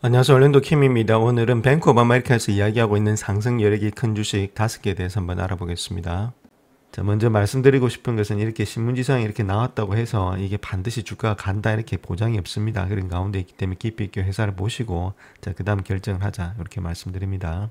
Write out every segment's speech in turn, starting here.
안녕하세요. 얼랜도 킴입니다. 오늘은 뱅크 오브 아메리카에서 이야기하고 있는 상승 여력이 큰 주식 5개에 대해서 한번 알아보겠습니다. 자, 먼저 말씀드리고 싶은 것은 이렇게 신문지상에 이렇게 나왔다고 해서 이게 반드시 주가가 간다 이렇게 보장이 없습니다. 그런 가운데 있기 때문에 깊이 있게 회사를 보시고 그 다음 결정을 하자 이렇게 말씀드립니다.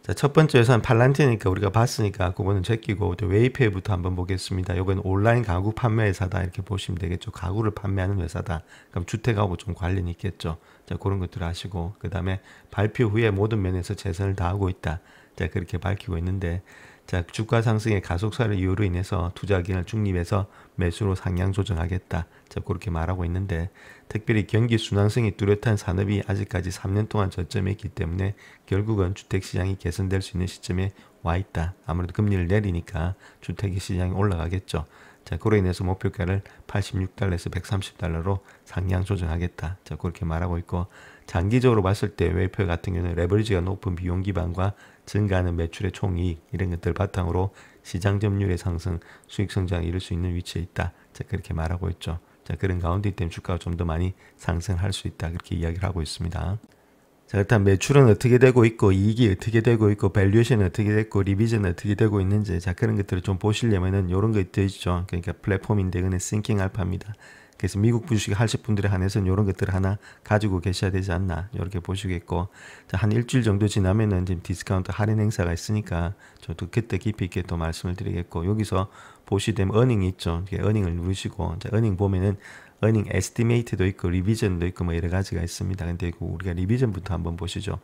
자, 첫 번째 회사는 팔란티니까 우리가 봤으니까 그거는 제끼고 또 웨이페이부터 한번 보겠습니다. 이건 온라인 가구 판매 회사다 이렇게 보시면 되겠죠. 가구를 판매하는 회사다. 그럼 주택하고 좀 관련이 있겠죠. 자, 그런 것들 아시고 그 다음에 발표 후에 모든 면에서 최선을 다하고 있다. 자, 그렇게 밝히고 있는데 자, 주가 상승의 가속사를 이유로 인해서 투자 기간을 중립해서 매수로 상향 조정하겠다. 자, 그렇게 말하고 있는데 특별히 경기 순환성이 뚜렷한 산업이 아직까지 3년 동안 저점에 있기 때문에 결국은 주택시장이 개선될 수 있는 시점에 와 있다. 아무래도 금리를 내리니까 주택시장이 올라가겠죠. 자, 그로 인해서 목표가를 86달러에서 130달러로 상향 조정하겠다. 자, 그렇게 말하고 있고 장기적으로 봤을 때 웨이페어 같은 경우는 레버리지가 높은 비용 기반과 증가하는 매출의 총이익 이런 것들 바탕으로 시장 점유율의 상승, 수익 성장을 이룰 수 있는 위치에 있다. 자, 그렇게 말하고 있죠. 자, 그런 가운데 때문에 주가가 좀 더 많이 상승할 수 있다. 그렇게 이야기를 하고 있습니다. 자, 일단 매출은 어떻게 되고 있고 이익이 어떻게 되고 있고 밸류에이션은 어떻게 됐고 리비전은 어떻게 되고 있는지 자, 그런 것들을 좀 보시려면은 이런 거 있죠. 그러니까 플랫폼인데 그는 싱킹 알파입니다. 그래서 미국 주식 하실 분들에 한해서는 이런 것들을 하나 가지고 계셔야 되지 않나 이렇게 보시겠고 자, 한 일주일 정도 지나면은 지금 디스카운트 할인 행사가 있으니까 저도 그때 깊이 있게 또 말씀을 드리겠고 여기서 보시되면 어닝이 있죠. 어닝을 누르시고 자, 어닝 보면은 어닝 에스티메이트도 있고 리비전도 있고 뭐 여러 가지가 있습니다. 근데 우리가 리비전부터 한번 보시죠.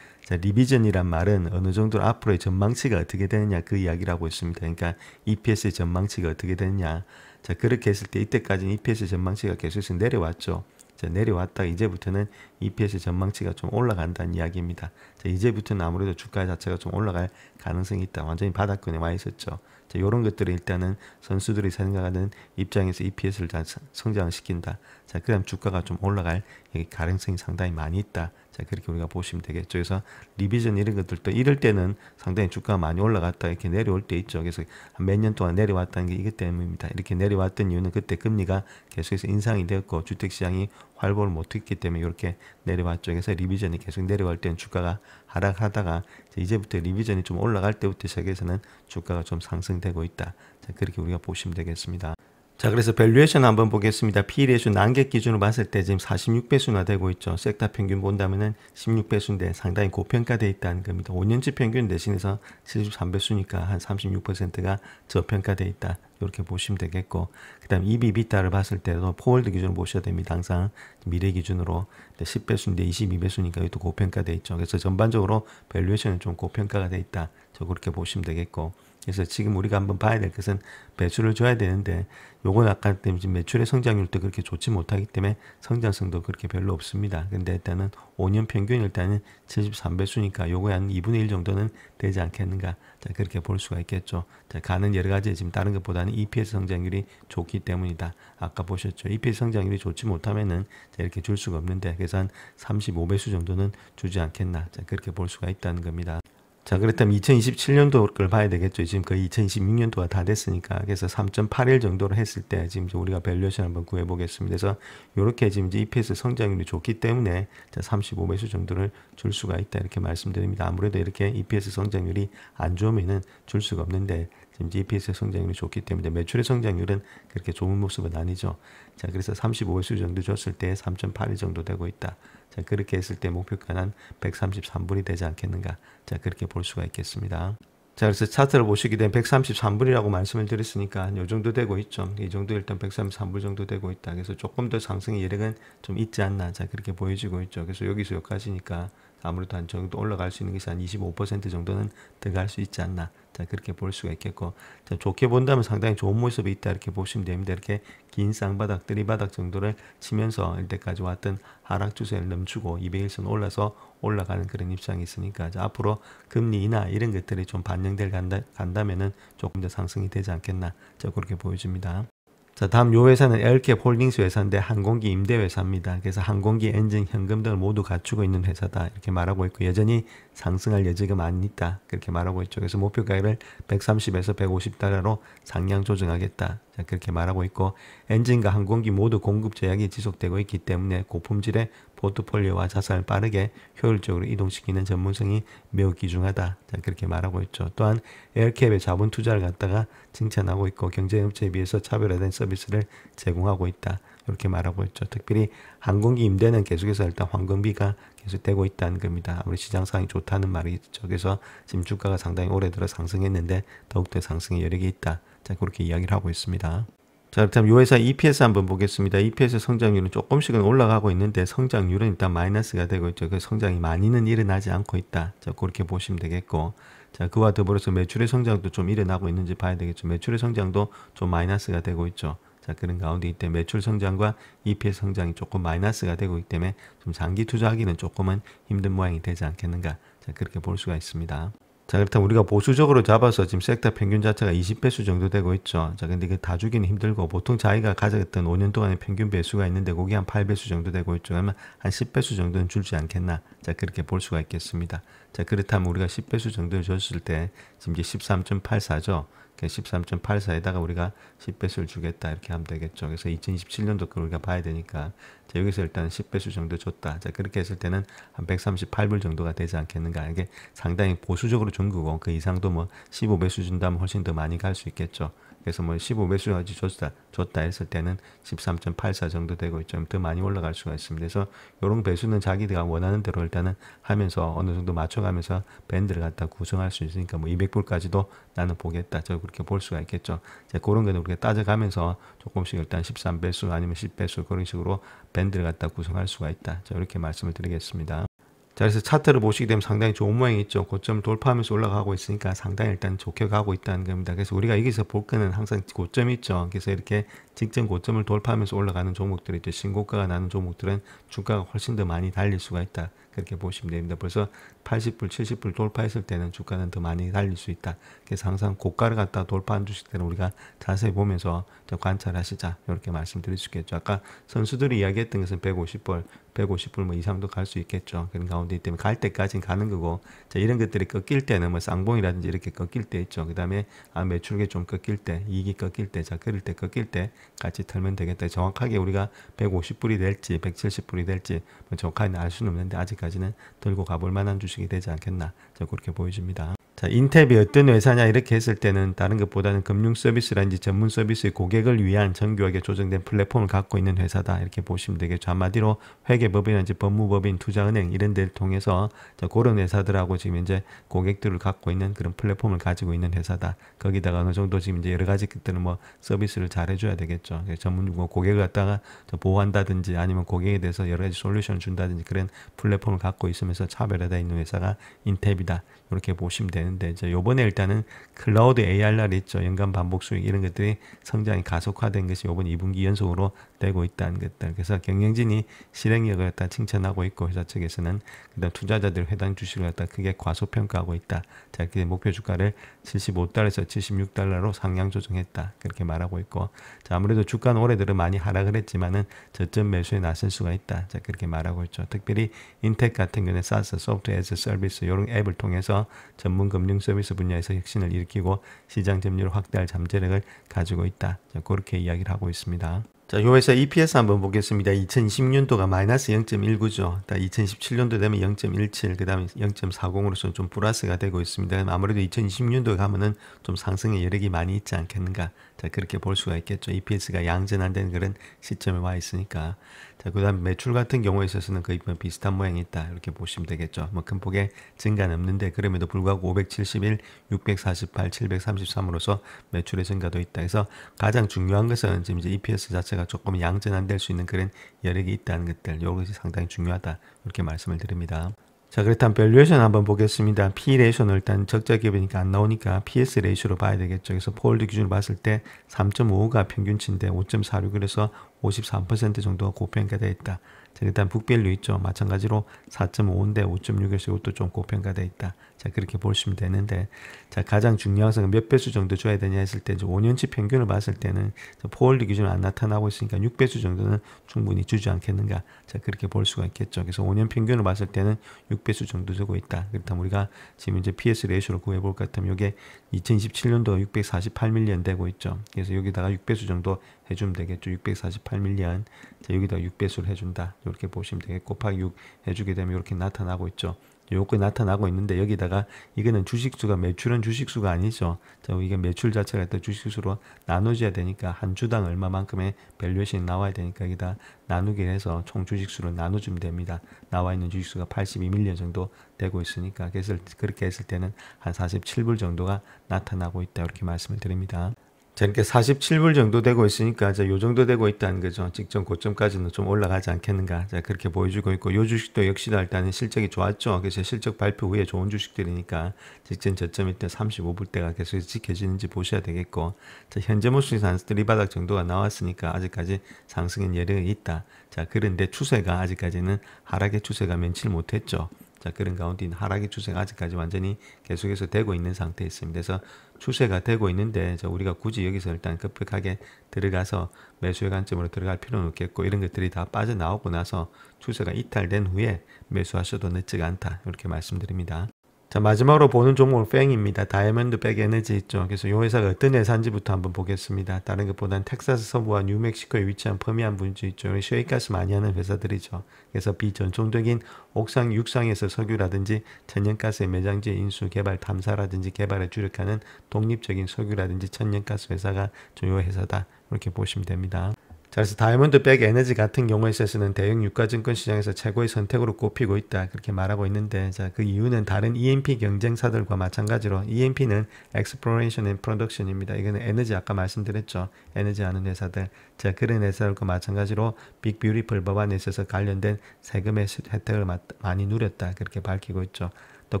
자, 리비전이란 말은 어느 정도 앞으로의 전망치가 어떻게 되느냐 그 이야기를 하고 있습니다. 그러니까 EPS의 전망치가 어떻게 되느냐. 자, 그렇게 했을 때 이때까지는 EPS 전망치가 계속해서 내려왔죠. 자, 내려왔다 이제부터는 EPS 전망치가 좀 올라간다는 이야기입니다. 자, 이제부터는 아무래도 주가 자체가 좀 올라갈 가능성이 있다. 완전히 바닥권에 와 있었죠. 자, 이런 것들을 일단은 선수들이 생각하는 입장에서 EPS를 다 성장시킨다. 자, 그다음 주가가 좀 올라갈 가능성이 상당히 많이 있다. 자, 그렇게 우리가 보시면 되겠죠. 그래서 리비전 이런 것들도 이럴 때는 상당히 주가가 많이 올라갔다 이렇게 내려올 때 있죠. 그래서 몇 년 동안 내려왔다는 게 이것 때문입니다. 이렇게 내려왔던 이유는 그때 금리가 계속해서 인상이 되었고 주택시장이 활보를 못했기 때문에 이렇게 내려왔죠. 그래서 리비전이 계속 내려갈 때는 주가가 하락하다가 이제부터 리비전이 좀 올라갈 때부터 시작해서는 주가가 좀 상승되고 있다. 자, 그렇게 우리가 보시면 되겠습니다. 자, 그래서 밸류에이션 한번 보겠습니다. P/E레이쇼 난객 기준으로 봤을 때 지금 46배수나 되고 있죠. 섹터 평균 본다면은 16배수인데 상당히 고평가되어 있다는 겁니다. 5년치 평균 대신해서 73배수니까 한 36%가 저평가되어 있다. 이렇게 보시면 되겠고, 그 다음 EV/EBITDA를 봤을 때도 포월드 기준으로 보셔야 됩니다. 항상 미래 기준으로 10배수인데 22배수니까 이것도 고평가되어 있죠. 그래서 전반적으로 밸류에이션은 좀 고평가가 되어 있다. 저 그렇게 보시면 되겠고, 그래서 지금 우리가 한번 봐야 될 것은 배수를 줘야 되는데 요건 아까 때문에 지금 매출의 성장률도 그렇게 좋지 못하기 때문에 성장성도 그렇게 별로 없습니다. 근데 일단은 5년 평균 일단은 73배수니까 요거에 한 2분의 1 정도는 되지 않겠는가. 자, 그렇게 볼 수가 있겠죠. 자, 가는 여러 가지 지금 다른 것보다는 EPS 성장률이 좋기 때문이다. 아까 보셨죠. EPS 성장률이 좋지 못하면은 자, 이렇게 줄 수가 없는데 그래서 한 35배수 정도는 주지 않겠나. 자, 그렇게 볼 수가 있다는 겁니다. 자, 그렇다면 2027년도를 봐야 되겠죠. 지금 거의 2026년도가 다 됐으니까. 그래서 3.81 정도로 했을 때 지금 우리가 밸류에이션 한번 구해 보겠습니다. 그래서 이렇게 지금 EPS 성장률이 좋기 때문에 35배수 정도를 줄 수가 있다. 이렇게 말씀드립니다. 아무래도 이렇게 EPS 성장률이 안 좋으면은 줄 수가 없는데 지금 EPS 성장률이 좋기 때문에 매출의 성장률은 그렇게 좋은 모습은 아니죠. 자, 그래서 35배수 정도 줬을 때 3.81 정도 되고 있다. 자, 그렇게 했을 때 목표가는 133불이 되지 않겠는가. 자, 그렇게 볼 수가 있겠습니다. 자, 그래서 차트를 보시게 되면 133불이라고 말씀을 드렸으니까 이 정도 되고 있죠. 이 정도 일단 133불 정도 되고 있다. 그래서 조금 더 상승의 여력은 좀 있지 않나. 자, 그렇게 보여지고 있죠. 그래서 여기서 여기까지니까 아무래도 한 정도 올라갈 수 있는 것이 한 25% 정도는 들어갈 수 있지 않나. 자, 그렇게 볼 수가 있겠고, 자, 좋게 본다면 상당히 좋은 모습이 있다. 이렇게 보시면 됩니다. 이렇게 긴 쌍바닥, 뜨리바닥 정도를 치면서 이때까지 왔던 하락 추세를 넘추고 200일선 올라서 올라가는 그런 입장이 있으니까 자, 앞으로 금리 인하 이런 것들이 좀 반영될 간다면은 조금 더 상승이 되지 않겠나. 자, 그렇게 보여집니다. 자, 다음 요 회사는 엘캡 홀딩스 회사인데 항공기 임대 회사입니다. 그래서 항공기 엔진, 현금 등을 모두 갖추고 있는 회사다. 이렇게 말하고 있고 여전히 상승할 여지가 많이 있다. 그렇게 말하고 있죠. 그래서 목표가를 130에서 150달러로 상향 조정하겠다. 자, 그렇게 말하고 있고 엔진과 항공기 모두 공급 제약이 지속되고 있기 때문에 고품질의 포트폴리오와 자산을 빠르게 효율적으로 이동시키는 전문성이 매우 귀중하다. 자, 그렇게 말하고 있죠. 또한 에어캡의 자본 투자를 갖다가 칭찬하고 있고 경쟁업체에 비해서 차별화된 서비스를 제공하고 있다. 이렇게 말하고 있죠. 특별히 항공기 임대는 계속해서 일단 환경비가 계속되고 있다는 겁니다. 아무리 시장 상황이 좋다는 말이죠. 그래서 지금 주가가 상당히 오래 들어 상승했는데 더욱더 상승의 여력이 있다. 자, 그렇게 이야기를 하고 있습니다. 자, 그렇다면 이 회사 EPS 한번 보겠습니다. EPS 성장률은 조금씩은 올라가고 있는데 성장률은 일단 마이너스가 되고 있죠. 그 성장이 많이는 일어나지 않고 있다. 자, 그렇게 보시면 되겠고, 자, 그와 더불어서 매출의 성장도 좀 일어나고 있는지 봐야 되겠죠. 매출의 성장도 좀 마이너스가 되고 있죠. 자, 그런 가운데이기 때문에 매출 성장과 EPS 성장이 조금 마이너스가 되고 있기 때문에 좀 장기 투자하기는 조금은 힘든 모양이 되지 않겠는가. 자, 그렇게 볼 수가 있습니다. 자, 그렇다면 우리가 보수적으로 잡아서 지금 섹터 평균 자체가 20배수 정도 되고 있죠. 자, 근데 그 다 주기는 힘들고 보통 자기가 가져갔던 5년 동안의 평균 배수가 있는데 그게 한 8배수 정도 되고 있죠. 그러면 한 10배수 정도는 줄지 않겠나. 자, 그렇게 볼 수가 있겠습니다. 자, 그렇다면 우리가 10배수 정도를 줬을 때 지금 이제 13.84죠. 13.84에다가 우리가 10배수를 주겠다 이렇게 하면 되겠죠. 그래서 2027년도 걸 우리가 봐야 되니까 자, 여기서 일단 10배수 정도 줬다. 자, 그렇게 했을 때는 한 138불 정도가 되지 않겠는가. 이게 상당히 보수적으로 준 거고 그 이상도 뭐 15배수 준다면 훨씬 더 많이 갈 수 있겠죠. 그래서 뭐 15배수까지 줬다 했을 때는 13.84 정도 되고 좀 더 많이 올라갈 수가 있습니다. 그래서 이런 배수는 자기가 원하는 대로 일단은 하면서 어느 정도 맞춰가면서 밴드를 갖다 구성할 수 있으니까 뭐 200불까지도 나는 보겠다. 저 그렇게 볼 수가 있겠죠. 자, 그런 거는 우리가 따져가면서 조금씩 일단 13배수 아니면 10배수 그런 식으로 밴드를 갖다 구성할 수가 있다. 자, 이렇게 말씀을 드리겠습니다. 자, 그래서 차트를 보시게 되면 상당히 좋은 모양이 있죠. 고점 돌파하면서 올라가고 있으니까 상당히 일단 좋게 가고 있다는 겁니다. 그래서 우리가 여기서 볼 거는 항상 고점이 있죠. 그래서 이렇게 직전 고점을 돌파하면서 올라가는 종목들이 있죠. 신고가가 나는 종목들은 주가가 훨씬 더 많이 달릴 수가 있다. 그렇게 보시면 됩니다. 벌써 80불, 70불 돌파했을 때는 주가는 더 많이 달릴 수 있다. 그래서 항상 고가를 갖다 돌파한 주식들은 우리가 자세히 보면서 관찰하시자. 이렇게 말씀드릴 수 있겠죠. 아까 선수들이 이야기했던 것은 150불, 150불 뭐 이상도 갈 수 있겠죠. 그런 가운데 때문에 갈 때까지는 가는 거고, 자, 이런 것들이 꺾일 때는 뭐 쌍봉이라든지 이렇게 꺾일 때 있죠. 그 다음에 매출액이 좀 꺾일 때, 이익이 꺾일 때, 자, 그럴 때 꺾일 때 같이 털면 되겠다. 정확하게 우리가 150불이 될지, 170불이 될지 뭐 정확하게 알 수는 없는데 아직까지는 들고 가볼 만한 주식이 되지 않겠나. 자, 그렇게 보여집니다. 자, 인탭이 어떤 회사냐 이렇게 했을 때는 다른 것보다는 금융 서비스라든지 전문 서비스의 고객을 위한 정교하게 조정된 플랫폼을 갖고 있는 회사다 이렇게 보시면 되겠죠. 한마디로 회계법이라든지 법무법인, 투자은행 이런 데를 통해서 자, 그런 회사들하고 지금 이제 고객들을 갖고 있는 그런 플랫폼을 가지고 있는 회사다. 거기다가 어느 정도 지금 이제 여러 가지 것들은 뭐 서비스를 잘 해줘야 되겠죠. 전문 고객을 갖다가 보호한다든지 아니면 고객에 대해서 여러 가지 솔루션을 준다든지 그런 플랫폼을 갖고 있으면서 차별화되어 있는 회사가 인탭이다. 이렇게 보시면 되는데 이제 요번에 일단은 클라우드 ARR이 있죠. 연간 반복 수익 이런 것들이 성장이 가속화된 것이 요번 2분기 연속으로 되고 있다는 것들. 그래서 경영진이 실행력을 갖다 칭찬하고 있고 회사 측에서는 그다음 투자자들 해당 주식을 갖다 크게 과소평가하고 있다. 자, 이렇게 목표 주가를 75달러에서 76달러로 상향 조정했다. 그렇게 말하고 있고, 자, 아무래도 주가는 올해 들어 많이 하락을 했지만은 저점 매수에 나설 수가 있다. 자, 그렇게 말하고 있죠. 특별히 인텍 같은 경우는 SaaS, 소프트웨어 애즈 서비스 이런 앱을 통해서 전문 금융 서비스 분야에서 혁신을 일으키고 시장 점유율 확대할 잠재력을 가지고 있다. 자, 그렇게 이야기를 하고 있습니다. 자, 요 회사 EPS 한번 보겠습니다. 2020년도가 마이너스 0.19죠. 2017년도 되면 0.17, 그 다음에 0.40으로서 좀 플러스가 되고 있습니다. 아무래도 2020년도에 가면은 좀 상승의 여력이 많이 있지 않겠는가. 자, 그렇게 볼 수가 있겠죠. EPS가 양전환된 그런 시점에 와 있으니까. 자, 그 다음 매출 같은 경우에 있어서는 거의 뭐 비슷한 모양이 있다. 이렇게 보시면 되겠죠. 뭐 큰 폭의 증가는 없는데 그럼에도 불구하고 571, 648, 733으로서 매출의 증가도 있다. 그래서 가장 중요한 것은 지금 이제 EPS 자체가 조금 양전환될 수 있는 그런 여력이 있다는 것들. 이것이 상당히 중요하다. 이렇게 말씀을 드립니다. 자, 그렇다면 밸류에이션 한번 보겠습니다. P 레이쇼는 일단 적자 기업이니까 안 나오니까 PS 레이쇼로 봐야 되겠죠. 그래서 포홀드 기준으로 봤을 때 3.55가 평균치인데 5.46에서 53% 정도가 고평가되어 있다. 자, 일단 북밸류 있죠. 마찬가지로 4.5인데 5.6에서 이것도 좀 고평가되어 있다. 자, 그렇게 보시면 되는데, 자, 가장 중요한 것은 몇 배수 정도 줘야 되냐 했을 때, 이제 5년치 평균을 봤을 때는 포홀드 기준으로 안 나타나고 있으니까 6배수 정도는 충분히 주지 않겠는가. 자, 그렇게 볼 수가 있겠죠. 그래서 5년 평균을 봤을 때는 6배수 정도 주고 있다. 그렇다면 우리가 지금 이제 PS 레이쇼로 구해볼 것 같으면 이게 2027년도 648밀리언 되고 있죠. 그래서 여기다가 6배수 정도 해주면 되겠죠. 648밀리언. 자, 여기다가 6배수를 해준다. 이렇게 보시면 되겠고, 곱하기 6 해주게 되면 이렇게 나타나고 있죠. 요거 나타나고 있는데, 여기다가 이거는 주식수가, 매출은 주식수가 아니죠. 자, 이게 매출 자체가 일단 주식수로 나눠져야 되니까 한 주당 얼마만큼의 밸류에이션이 나와야 되니까 여기다 나누기 해서 총 주식수로 나눠주면 됩니다. 나와 있는 주식수가 82밀리언 정도 되고 있으니까, 그래서 그렇게 했을 때는 한 47불 정도가 나타나고 있다, 이렇게 말씀을 드립니다. 자, 이렇게 47불 정도 되고 있으니까, 자, 요 정도 되고 있다는 거죠. 직전 고점까지는 좀 올라가지 않겠는가. 자, 그렇게 보여주고 있고, 요 주식도 역시나 일단은 실적이 좋았죠. 그래서 실적 발표 후에 좋은 주식들이니까, 직전 저점일 때 35불대가 계속 지켜지는지 보셔야 되겠고, 자, 현재 모습에서 들이바닥 정도가 나왔으니까, 아직까지 상승의 여력이 있다. 자, 그런데 추세가 아직까지는 하락의 추세가 면치를 못했죠. 자, 그런 가운데 하락의 추세가 아직까지 완전히 계속해서 되고 있는 상태에 있습니다. 그래서 추세가 되고 있는데, 우리가 굳이 여기서 일단 급격하게 들어가서 매수의 관점으로 들어갈 필요는 없겠고, 이런 것들이 다 빠져나오고 나서 추세가 이탈된 후에 매수하셔도 늦지가 않다, 이렇게 말씀드립니다. 자, 마지막으로 보는 종목은 팽입니다. 다이아몬드 백 에너지 있죠. 그래서 이 회사가 어떤 회사인지부터 한번 보겠습니다. 다른 것보다는 텍사스 서부와 뉴멕시코에 위치한 퍼미안 분지 있죠. 셰일가스 많이 하는 회사들이죠. 그래서 비전통적인 옥상, 육상에서 석유라든지 천연가스의 매장지 인수, 개발, 탐사라든지 개발에 주력하는 독립적인 석유라든지 천연가스 회사가 주요 회사다, 이렇게 보시면 됩니다. 자, 그래서 다이아몬드 백 에너지 같은 경우에 있어서는 대형 유가증권 시장에서 최고의 선택으로 꼽히고 있다, 그렇게 말하고 있는데, 자, 그 이유는 다른 E&P 경쟁사들과 마찬가지로 E&P는 Exploration and Production입니다. 이거는 에너지, 아까 말씀드렸죠. 에너지 하는 회사들. 자, 그런 회사들과 마찬가지로 빅 뷰티풀 법안에 있어서 관련된 세금의 혜택을 많이 누렸다, 그렇게 밝히고 있죠. 또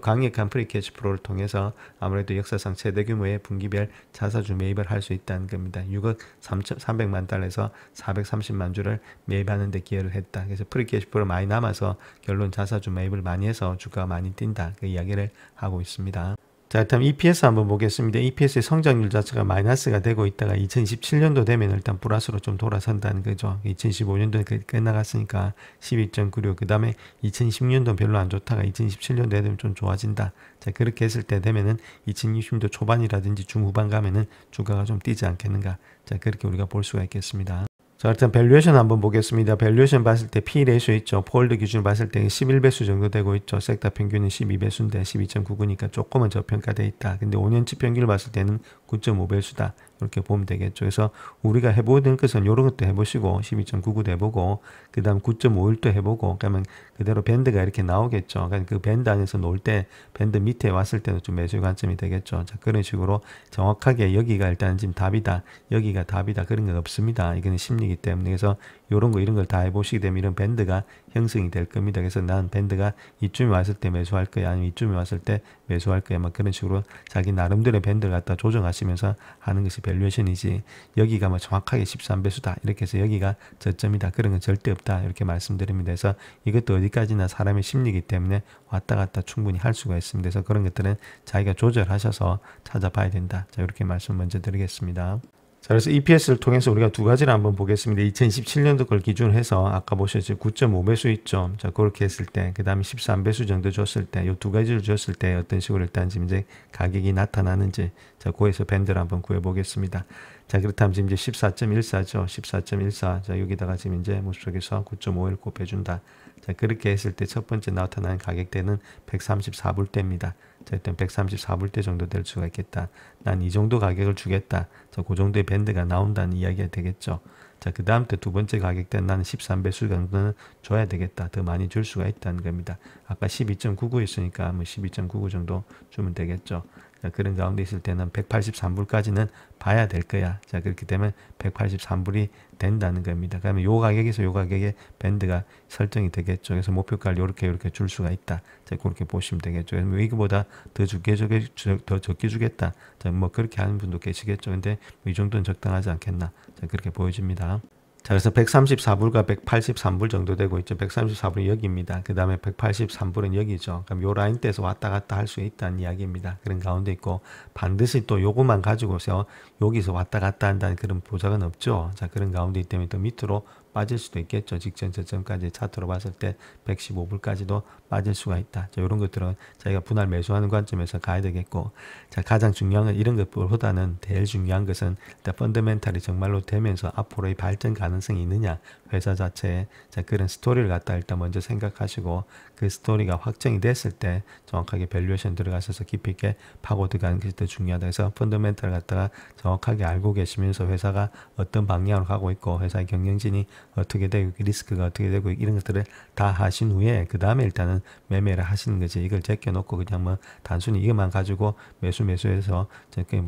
강력한 프리캐시 프로를 통해서 아무래도 역사상 최대 규모의 분기별 자사주 매입을 할 수 있다는 겁니다. 6억 300만 달러에서 430만 주를 매입하는 데 기여를 했다. 그래서 프리캐시 프로 많이 남아서 결론 자사주 매입을 많이 해서 주가가 많이 뛴다, 그 이야기를 하고 있습니다. 자, 일단 EPS 한번 보겠습니다. EPS의 성장률 자체가 마이너스가 되고 있다가 2017년도 되면 일단 플러스로 좀 돌아선다는 거죠. 2015년도에 끝나갔으니까 12.96, 그 다음에 2010년도 별로 안 좋다가 2017년도에 되면 좀 좋아진다. 자, 그렇게 했을 때 되면은 2020년도 초반이라든지 중후반 가면은 주가가 좀 뛰지 않겠는가. 자, 그렇게 우리가 볼 수가 있겠습니다. 자, 일단 밸류에이션 한번 보겠습니다. 밸류에이션 봤을 때 P 레이쇼 있죠. 폴드 기준으로 봤을 때 11배수 정도 되고 있죠. 섹터 평균은 12배수인데 12.99니까 조금은 저평가되어 있다. 근데 5년치 평균을 봤을 때는 9.5배수다. 이렇게 보면 되겠죠. 그래서 우리가 해보는 것은 이런 것도 해보시고 12.99도 해보고 그 다음 9.51도 해보고 그러면 그대로 밴드가 이렇게 나오겠죠. 그러니까 그 밴드 안에서 놀 때 밴드 밑에 왔을 때도 좀 매수의 관점이 되겠죠. 자, 그런 식으로 정확하게 여기가 일단 지금 답이다, 여기가 답이다, 그런 건 없습니다. 이거는 심리이기 때문에. 그래서 이런 거 이런 걸 다 해보시게 되면 이런 밴드가 형성이 될 겁니다. 그래서 난 밴드가 이쯤에 왔을 때 매수할 거야, 아니면 이쯤에 왔을 때 매수할 거야, 막 그런 식으로 자기 나름대로의 밴드를 갖다 조정하시면서 하는 것이 밸류에이션이지, 여기가 뭐 정확하게 13배수다 이렇게 해서 여기가 저점이다, 그런 건 절대 없다, 이렇게 말씀드립니다. 그래서 이것도 어디까지나 사람의 심리이기 때문에 왔다 갔다 충분히 할 수가 있습니다. 그래서 그런 것들은 자기가 조절하셔서 찾아봐야 된다. 자, 이렇게 말씀 먼저 드리겠습니다. 자, 그래서 EPS를 통해서 우리가 두 가지를 한번 보겠습니다. 2017년도 걸 기준으로 해서 아까 보셨죠. 9.5배수 있죠. 자, 그렇게 했을 때, 그 다음에 13배수 정도 줬을 때, 이 두 가지를 줬을 때 어떤 식으로 일단 지금 이제 가격이 나타나는지, 자, 거기서 밴드를 한번 구해보겠습니다. 자, 그렇다면 지금 이제 14.14죠. 14.14. 자, 여기다가 지금 이제 모습 속에서 9.5를 곱해준다. 자, 그렇게 했을 때 첫 번째 나타나는 가격대는 134불대입니다. 자, 일단 134불대 정도 될 수가 있겠다. 난 이 정도 가격을 주겠다. 자, 그 정도의 밴드가 나온다는 이야기가 되겠죠. 자, 그 다음 때 두 번째 가격대는 나는 13배수 정도는 줘야 되겠다. 더 많이 줄 수가 있다는 겁니다. 아까 12.99였으니까 뭐 12.99 정도 주면 되겠죠. 자, 그런 가운데 있을 때는 183불까지는 봐야 될 거야. 자, 그렇게 되면 183불이 된다는 겁니다. 그러면 요 가격에서 요 가격에 밴드가 설정이 되겠죠. 그래서 목표가를 이렇게 줄 수가 있다. 자, 그렇게 보시면 되겠죠. 그러면 이거보다 더 적게 주겠다. 자, 뭐 그렇게 하는 분도 계시겠죠. 근데 뭐이 정도는 적당하지 않겠나. 자, 그렇게 보여집니다. 자, 그래서 134불과 183불 정도 되고 있죠. 134불은 여기입니다. 그 다음에 183불은 여기죠. 그럼 요 라인대에서 왔다 갔다 할 수 있다는 이야기입니다. 그런 가운데 있고, 반드시 또 요것만 가지고서 여기서 왔다 갔다 한다는 그런 보장은 없죠. 자, 그런 가운데 있기 때문에 또 밑으로 빠질 수도 있겠죠. 직전 저점까지 차트로 봤을 때 115불까지도 빠질 수가 있다. 자, 이런 것들은 저희가 분할 매수하는 관점에서 가야 되겠고, 자, 가장 중요한 건 이런 것보다는 제일 중요한 것은 일단 펀더멘탈이 정말로 되면서 앞으로의 발전 가능성이 있느냐, 회사 자체에. 자, 그런 스토리를 갖다 일단 먼저 생각하시고, 그 스토리가 확정이 됐을 때 정확하게 밸류에이션 들어가셔서 깊이 있게 파고 들어가는 것이 더 중요하다. 그래서 펀더멘탈을 갖다가 정확하게 알고 계시면서 회사가 어떤 방향으로 가고 있고, 회사의 경영진이 어떻게 되고, 리스크가 어떻게 되고, 이런 것들을 다 하신 후에 그 다음에 일단은 매매를 하시는 거지. 이걸 제껴놓고 그냥 뭐 단순히 이것만 가지고 매수해서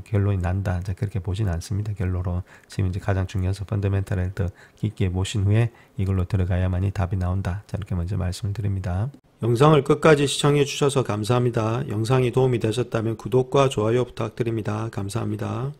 결론이 난다. 그렇게 보진 않습니다. 결론으로 지금 이제 가장 중요한 펀더멘탈을 더 깊게 보신 후에 이걸로 들어가야만이 답이 나온다. 자, 이렇게 먼저 말씀을 드립니다. 영상을 끝까지 시청해 주셔서 감사합니다. 영상이 도움이 되셨다면 구독과 좋아요 부탁드립니다. 감사합니다.